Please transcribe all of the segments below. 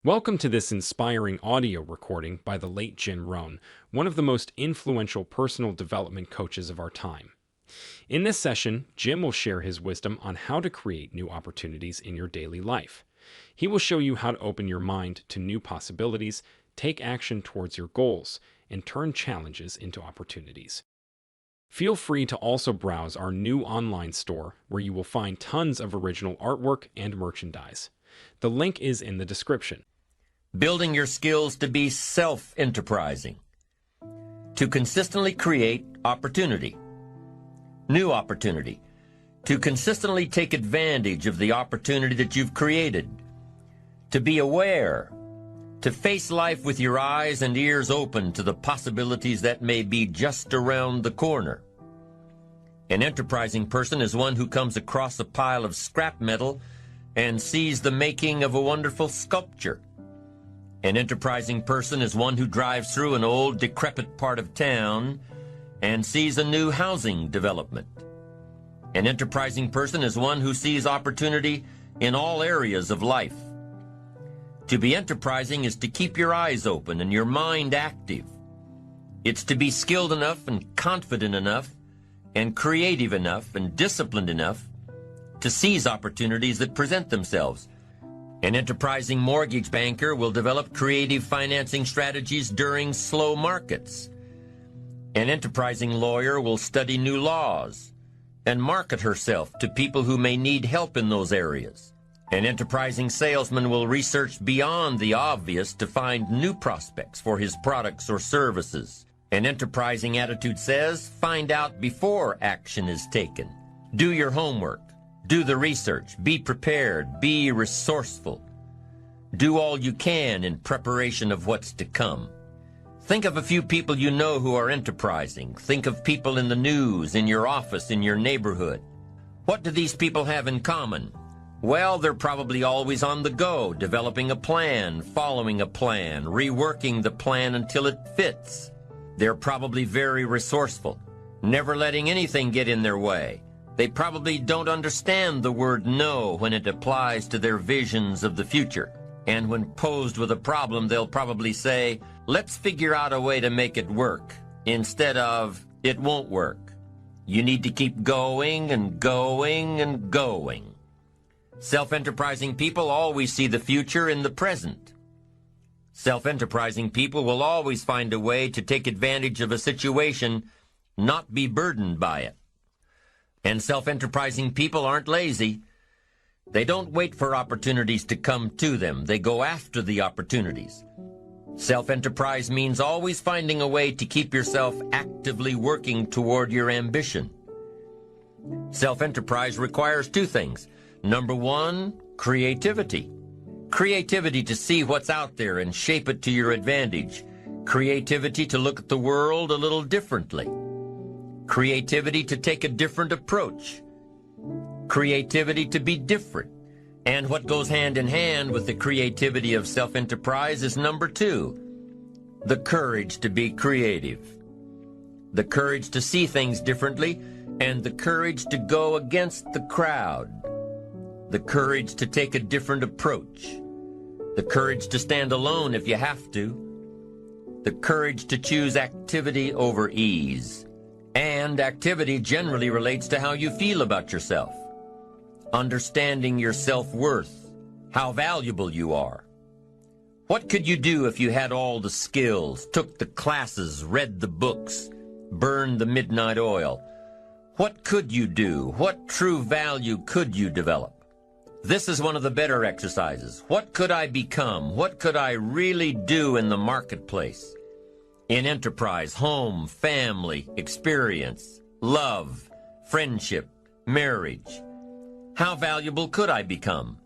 Welcome to this inspiring audio recording by the late Jim Rohn, one of the most influential personal development coaches of our time. In this session, Jim will share his wisdom on how to create new opportunities in your daily life. He will show you how to open your mind to new possibilities, take action towards your goals, and turn challenges into opportunities. Feel free to also browse our new online store where you will find tons of original artwork and merchandise. The link is in the description. Building your skills to be self-enterprising. To consistently create opportunity. New opportunity. To consistently take advantage of the opportunity that you've created. To be aware. To face life with your eyes and ears open to the possibilities that may be just around the corner. An enterprising person is one who comes across a pile of scrap metal and sees the making of a wonderful sculpture. An enterprising person is one who drives through an old, decrepit part of town and sees a new housing development. An enterprising person is one who sees opportunity in all areas of life. To be enterprising is to keep your eyes open and your mind active. It's to be skilled enough and confident enough and creative enough and disciplined enough to seize opportunities that present themselves. An enterprising mortgage banker will develop creative financing strategies during slow markets. An enterprising lawyer will study new laws and market herself to people who may need help in those areas. An enterprising salesman will research beyond the obvious to find new prospects for his products or services. An enterprising attitude says, find out before action is taken. Do your homework. Do the research. Be prepared. Be resourceful. Do all you can in preparation of what's to come. Think of a few people you know who are enterprising. Think of people in the news, in your office, in your neighborhood. What do these people have in common? Well, they're probably always on the go, developing a plan, following a plan, reworking the plan until it fits. They're probably very resourceful, never letting anything get in their way. They probably don't understand the word no when it applies to their visions of the future. And when posed with a problem, they'll probably say, let's figure out a way to make it work, instead of, it won't work. You need to keep going and going and going. Self-enterprising people always see the future in the present. Self-enterprising people will always find a way to take advantage of a situation, not be burdened by it. And self-enterprising people aren't lazy. They don't wait for opportunities to come to them. They go after the opportunities. Self-enterprise means always finding a way to keep yourself actively working toward your ambition. Self-enterprise requires two things. Number one, creativity. Creativity to see what's out there and shape it to your advantage. Creativity to look at the world a little differently. Creativity to take a different approach. Creativity to be different. And what goes hand in hand with the creativity of self-enterprise is number two, the courage to be creative. The courage to see things differently and the courage to go against the crowd. The courage to take a different approach. The courage to stand alone if you have to. The courage to choose activity over ease. And activity generally relates to how you feel about yourself. Understanding your self-worth, how valuable you are. What could you do if you had all the skills, took the classes, read the books, burned the midnight oil? What could you do? What true value could you develop? This is one of the better exercises. What could I become? What could I really do in the marketplace? In enterprise, home, family, experience, love, friendship, marriage. How valuable could I become?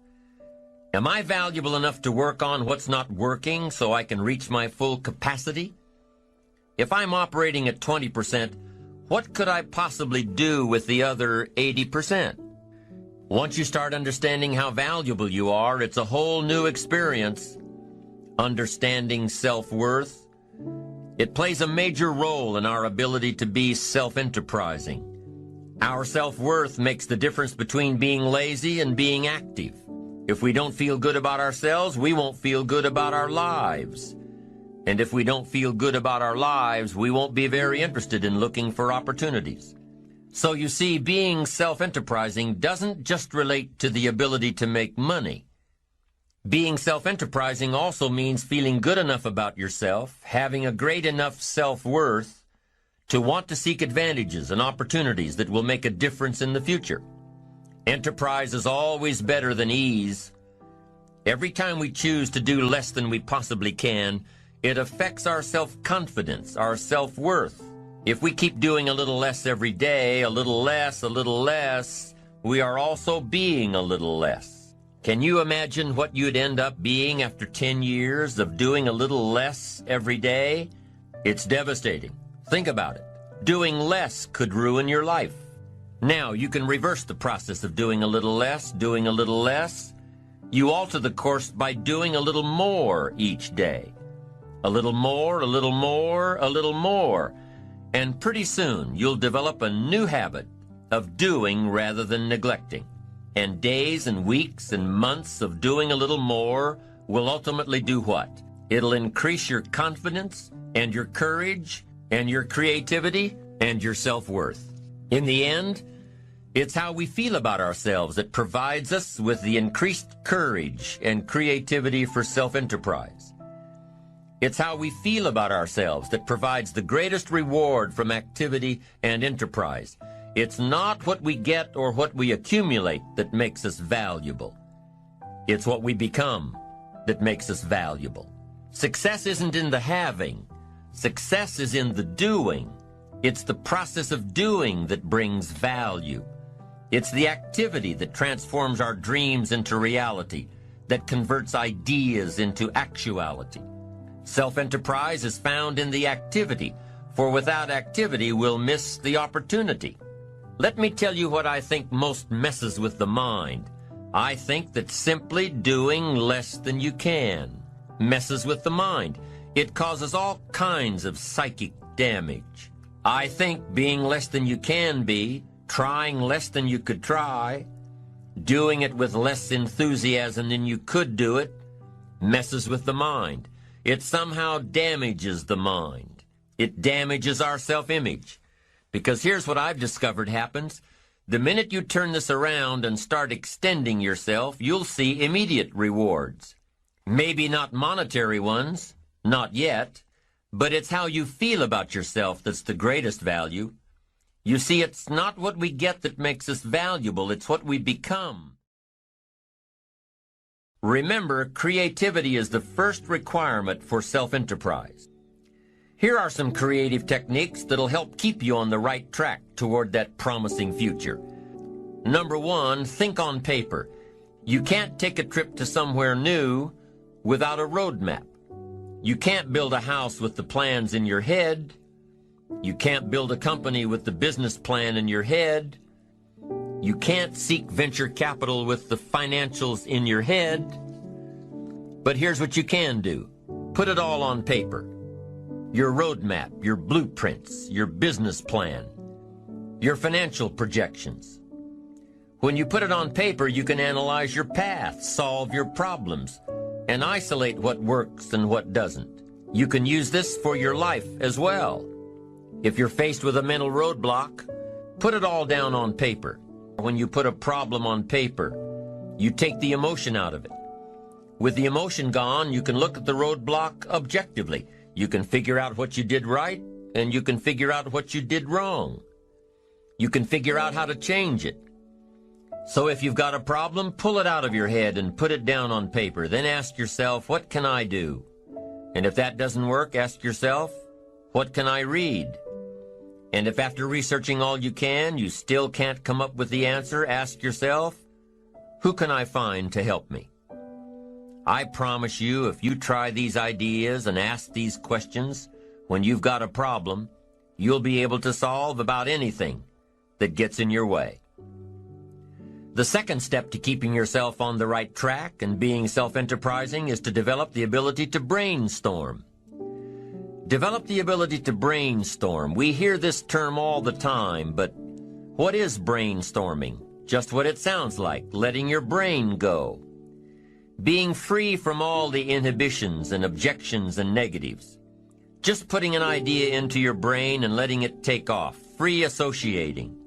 Am I valuable enough to work on what's not working so I can reach my full capacity? If I'm operating at 20%, what could I possibly do with the other 80%? Once you start understanding how valuable you are, it's a whole new experience. Understanding self-worth. It plays a major role in our ability to be self-enterprising. Our self-worth makes the difference between being lazy and being active. If we don't feel good about ourselves, we won't feel good about our lives. And if we don't feel good about our lives, we won't be very interested in looking for opportunities. So you see, being self-enterprising doesn't just relate to the ability to make money. Being self-enterprising also means feeling good enough about yourself, having a great enough self-worth to want to seek advantages and opportunities that will make a difference in the future. Enterprise is always better than ease. Every time we choose to do less than we possibly can, it affects our self-confidence, our self-worth. If we keep doing a little less every day, a little less, we are also being a little less. Can you imagine what you'd end up being after 10 years of doing a little less every day? It's devastating. Think about it. Doing less could ruin your life. Now, you can reverse the process of doing a little less. You alter the course by doing a little more each day. A little more, a little more, a little more. And pretty soon, you'll develop a new habit of doing rather than neglecting. And days and weeks and months of doing a little more will ultimately do what? It'll increase your confidence and your courage and your creativity and your self-worth. In the end, it's how we feel about ourselves that provides us with the increased courage and creativity for self-enterprise. It's how we feel about ourselves that provides the greatest reward from activity and enterprise. It's not what we get or what we accumulate that makes us valuable. It's what we become that makes us valuable. Success isn't in the having. Success is in the doing. It's the process of doing that brings value. It's the activity that transforms our dreams into reality, that converts ideas into actuality. Self-enterprise is found in the activity, for without activity we'll miss the opportunity. Let me tell you what I think most messes with the mind. I think that simply doing less than you can messes with the mind. It causes all kinds of psychic damage. I think being less than you can be, trying less than you could try, doing it with less enthusiasm than you could do it, messes with the mind. It somehow damages the mind. It damages our self-image. Because here's what I've discovered happens. The minute you turn this around and start extending yourself, you'll see immediate rewards. Maybe not monetary ones, not yet, but it's how you feel about yourself that's the greatest value. You see, it's not what we get that makes us valuable, it's what we become. Remember, creativity is the first requirement for self-enterprise. Here are some creative techniques that'll help keep you on the right track toward that promising future. Number one, think on paper. You can't take a trip to somewhere new without a roadmap. You can't build a house with the plans in your head. You can't build a company with the business plan in your head. You can't seek venture capital with the financials in your head. But here's what you can do. Put it all on paper. Your roadmap, your blueprints, your business plan, your financial projections. When you put it on paper, you can analyze your path, solve your problems, and isolate what works and what doesn't. You can use this for your life as well. If you're faced with a mental roadblock, put it all down on paper. When you put a problem on paper, you take the emotion out of it. With the emotion gone, you can look at the roadblock objectively. You can figure out what you did right, and you can figure out what you did wrong. You can figure out how to change it. So if you've got a problem, pull it out of your head and put it down on paper. Then ask yourself, what can I do? And if that doesn't work, ask yourself, what can I read? And if after researching all you can, you still can't come up with the answer, ask yourself, who can I find to help me? I promise you, if you try these ideas and ask these questions, when you've got a problem, you'll be able to solve about anything that gets in your way. The second step to keeping yourself on the right track and being self-enterprising is to develop the ability to brainstorm. Develop the ability to brainstorm. We hear this term all the time, but what is brainstorming? Just what it sounds like, letting your brain go. being free from all the inhibitions and objections and negatives. Just putting an idea into your brain and letting it take off, free associating.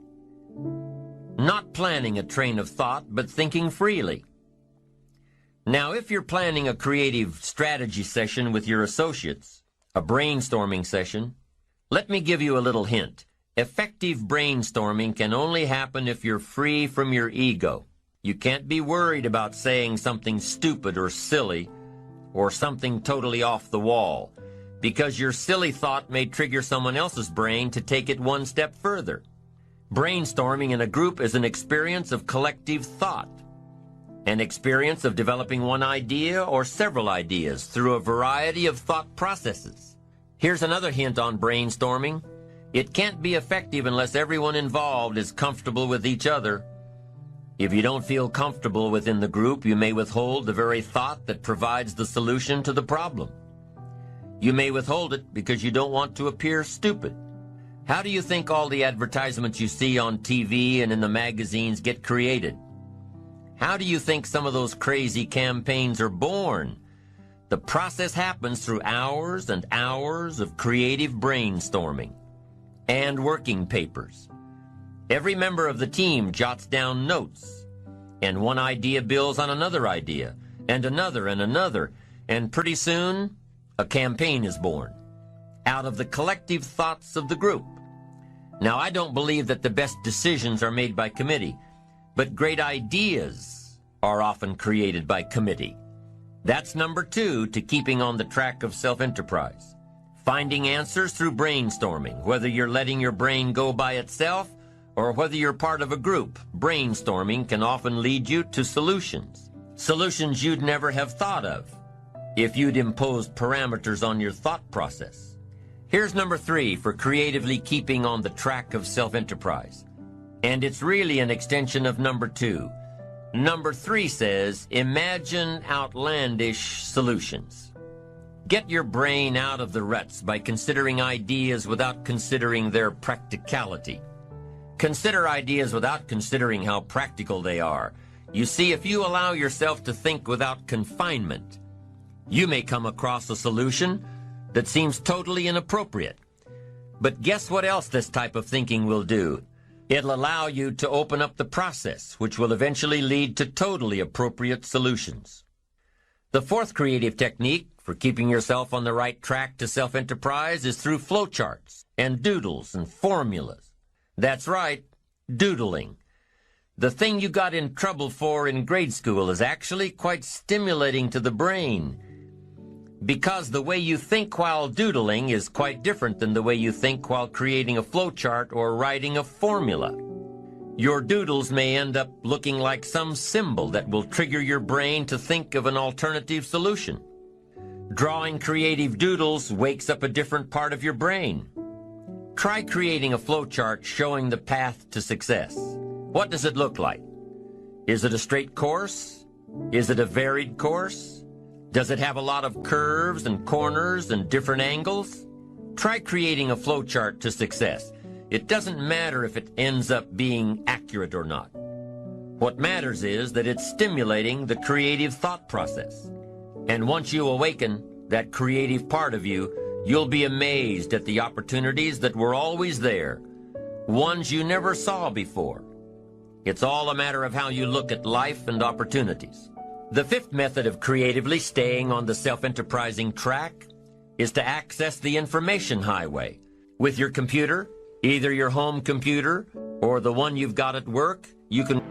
Not planning a train of thought, but thinking freely. Now, if you're planning a creative strategy session with your associates, a brainstorming session, let me give you a little hint. Effective brainstorming can only happen if you're free from your ego. You can't be worried about saying something stupid or silly or something totally off the wall, because your silly thought may trigger someone else's brain to take it one step further. Brainstorming in a group is an experience of collective thought, an experience of developing one idea or several ideas through a variety of thought processes. Here's another hint on brainstorming. It can't be effective unless everyone involved is comfortable with each other. If you don't feel comfortable within the group, you may withhold the very thought that provides the solution to the problem. You may withhold it because you don't want to appear stupid. How do you think all the advertisements you see on TV and in the magazines get created? How do you think some of those crazy campaigns are born? The process happens through hours and hours of creative brainstorming and working papers. Every member of the team jots down notes, and one idea builds on another idea, and another, and pretty soon, a campaign is born out of the collective thoughts of the group. Now, I don't believe that the best decisions are made by committee, but great ideas are often created by committee. That's number 2 to keeping on the track of self-enterprise. Finding answers through brainstorming, whether you're letting your brain go by itself or whether you're part of a group. Brainstorming can often lead you to solutions. Solutions you'd never have thought of if you'd imposed parameters on your thought process. Here's number 3 for creatively keeping on the track of self-enterprise. And it's really an extension of number 2. Number 3 says, imagine outlandish solutions. Get your brain out of the ruts by considering ideas without considering their practicality. Consider ideas without considering how practical they are. You see, if you allow yourself to think without confinement, you may come across a solution that seems totally inappropriate. But guess what else this type of thinking will do? It'll allow you to open up the process, which will eventually lead to totally appropriate solutions. The 4th creative technique for keeping yourself on the right track to self-enterprise is through flowcharts and doodles and formulas. That's right, doodling. The thing you got in trouble for in grade school is actually quite stimulating to the brain, because the way you think while doodling is quite different than the way you think while creating a flowchart or writing a formula. Your doodles may end up looking like some symbol that will trigger your brain to think of an alternative solution. Drawing creative doodles wakes up a different part of your brain. Try creating a flowchart showing the path to success. What does it look like? Is it a straight course? Is it a varied course? Does it have a lot of curves and corners and different angles? Try creating a flowchart to success. It doesn't matter if it ends up being accurate or not. What matters is that it's stimulating the creative thought process. And once you awaken that creative part of you, you'll be amazed at the opportunities that were always there, ones you never saw before. It's all a matter of how you look at life and opportunities. The 5th method of creatively staying on the self-enterprising track is to access the information highway. With your computer, either your home computer or the one you've got at work, you can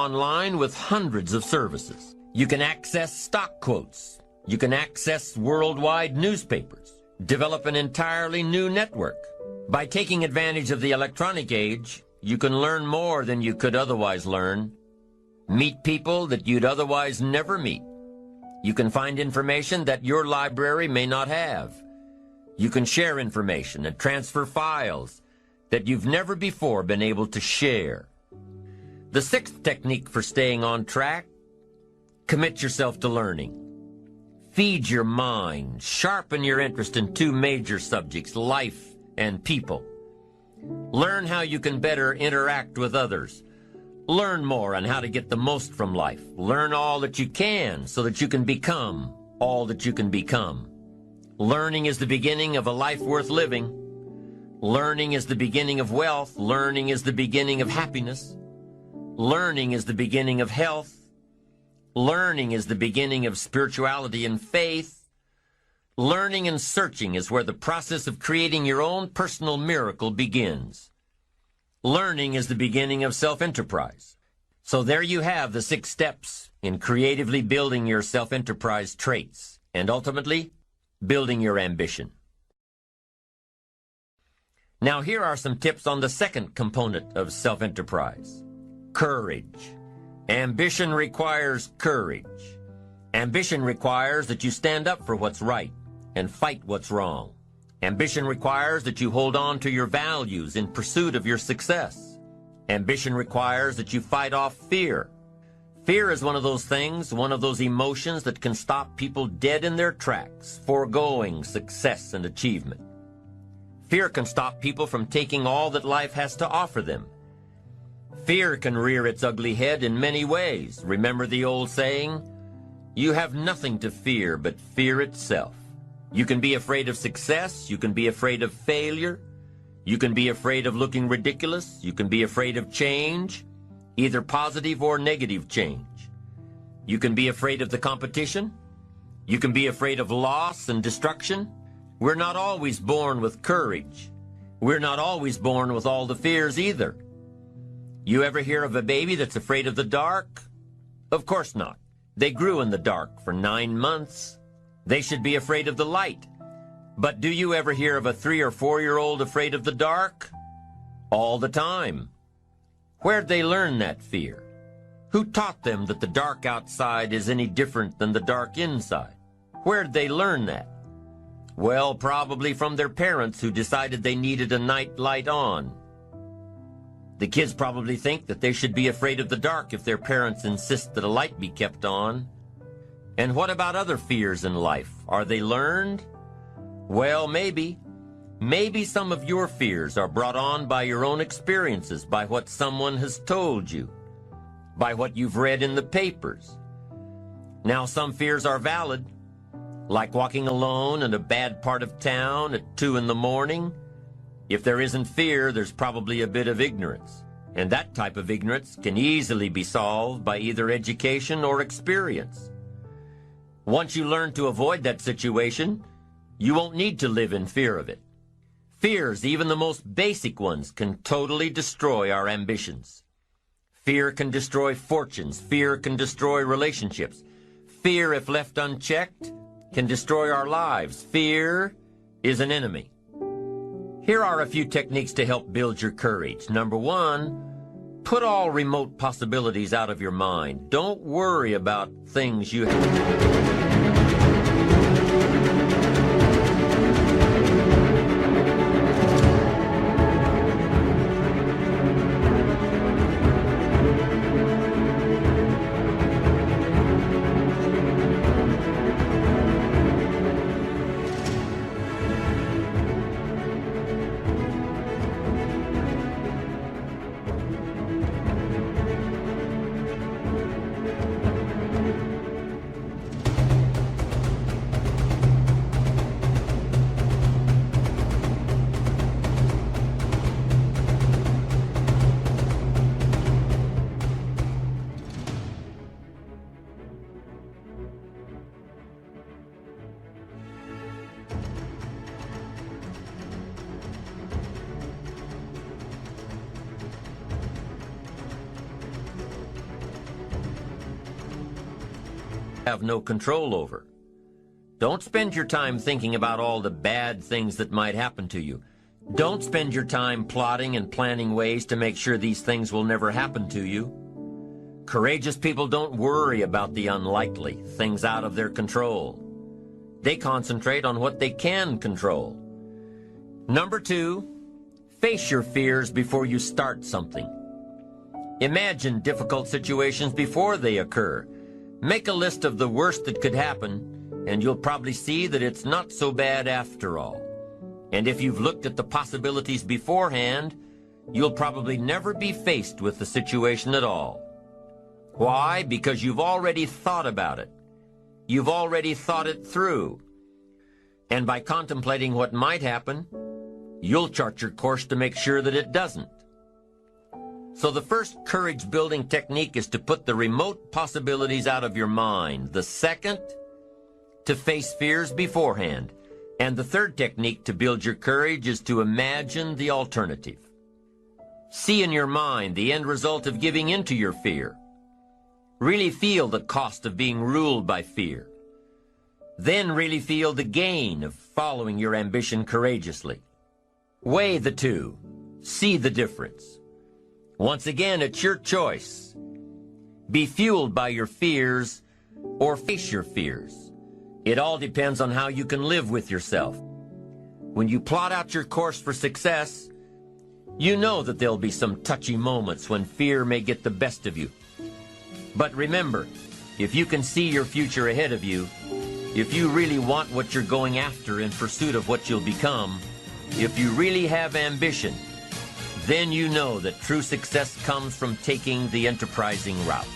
online with hundreds of services. You can access stock quotes. You can access worldwide newspapers. Develop an entirely new network. By taking advantage of the electronic age, you can learn more than you could otherwise learn. Meet people that you'd otherwise never meet. You can find information that your library may not have. You can share information and transfer files that you've never before been able to share. The sixth technique for staying on track: commit yourself to learning. Feed your mind, sharpen your interest in two major subjects, life and people. Learn how you can better interact with others. Learn more on how to get the most from life. Learn all that you can so that you can become all that you can become. Learning is the beginning of a life worth living. Learning is the beginning of wealth. Learning is the beginning of happiness. Learning is the beginning of health. Learning is the beginning of spirituality and faith. Learning and searching is where the process of creating your own personal miracle begins. Learning is the beginning of self-enterprise. So there you have the 6 steps in creatively building your self-enterprise traits and ultimately building your ambition. Now here are some tips on the second component of self-enterprise: courage. Ambition requires courage. Ambition requires that you stand up for what's right and fight what's wrong. Ambition requires that you hold on to your values in pursuit of your success. Ambition requires that you fight off fear. Fear is one of those things, one of those emotions that can stop people dead in their tracks, foregoing success and achievement. Fear can stop people from taking all that life has to offer them. Fear can rear its ugly head in many ways. Remember the old saying, "You have nothing to fear but fear itself." You can be afraid of success. You can be afraid of failure. You can be afraid of looking ridiculous. You can be afraid of change, either positive or negative change. You can be afraid of the competition. You can be afraid of loss and destruction. We're not always born with courage. We're not always born with all the fears either. You ever hear of a baby that's afraid of the dark? Of course not. They grew in the dark for 9 months. They should be afraid of the light. But do you ever hear of a 3 or 4-year-old afraid of the dark? All the time. Where'd they learn that fear? Who taught them that the dark outside is any different than the dark inside? Where'd they learn that? Well, probably from their parents who decided they needed a night light on. The kids probably think that they should be afraid of the dark if their parents insist that a light be kept on. And what about other fears in life? Are they learned? Well, maybe. Maybe some of your fears are brought on by your own experiences, by what someone has told you, by what you've read in the papers. Now, some fears are valid, like walking alone in a bad part of town at 2 in the morning. If there isn't fear, there's probably a bit of ignorance. And that type of ignorance can easily be solved by either education or experience. Once you learn to avoid that situation, you won't need to live in fear of it. Fears, even the most basic ones, can totally destroy our ambitions. Fear can destroy fortunes. Fear can destroy relationships. Fear, if left unchecked, can destroy our lives. Fear is an enemy. Here are a few techniques to help build your courage. Number 1, put all remote possibilities out of your mind. Don't worry about things you have. have no control over. Don't spend your time thinking about all the bad things that might happen to you. Don't spend your time plotting and planning ways to make sure these things will never happen to you. Courageous people don't worry about the unlikely, things out of their control. They concentrate on what they can control. Number 2, face your fears before you start something. Imagine difficult situations before they occur. Make a list of the worst that could happen, and you'll probably see that it's not so bad after all. And if you've looked at the possibilities beforehand, you'll probably never be faced with the situation at all. Why? Because you've already thought about it. You've already thought it through. And by contemplating what might happen, you'll chart your course to make sure that it doesn't. So the first courage-building technique is to put the remote possibilities out of your mind. The second, to face fears beforehand. And the third technique to build your courage is to imagine the alternative. See in your mind the end result of giving into your fear. Really feel the cost of being ruled by fear. Then really feel the gain of following your ambition courageously. Weigh the two. See the difference. Once again, it's your choice. Be fueled by your fears or face your fears. It all depends on how you can live with yourself. When you plot out your course for success, you know that there'll be some touchy moments when fear may get the best of you. But remember, if you can see your future ahead of you, if you really want what you're going after in pursuit of what you'll become, if you really have ambition, then you know that true success comes from taking the enterprising route.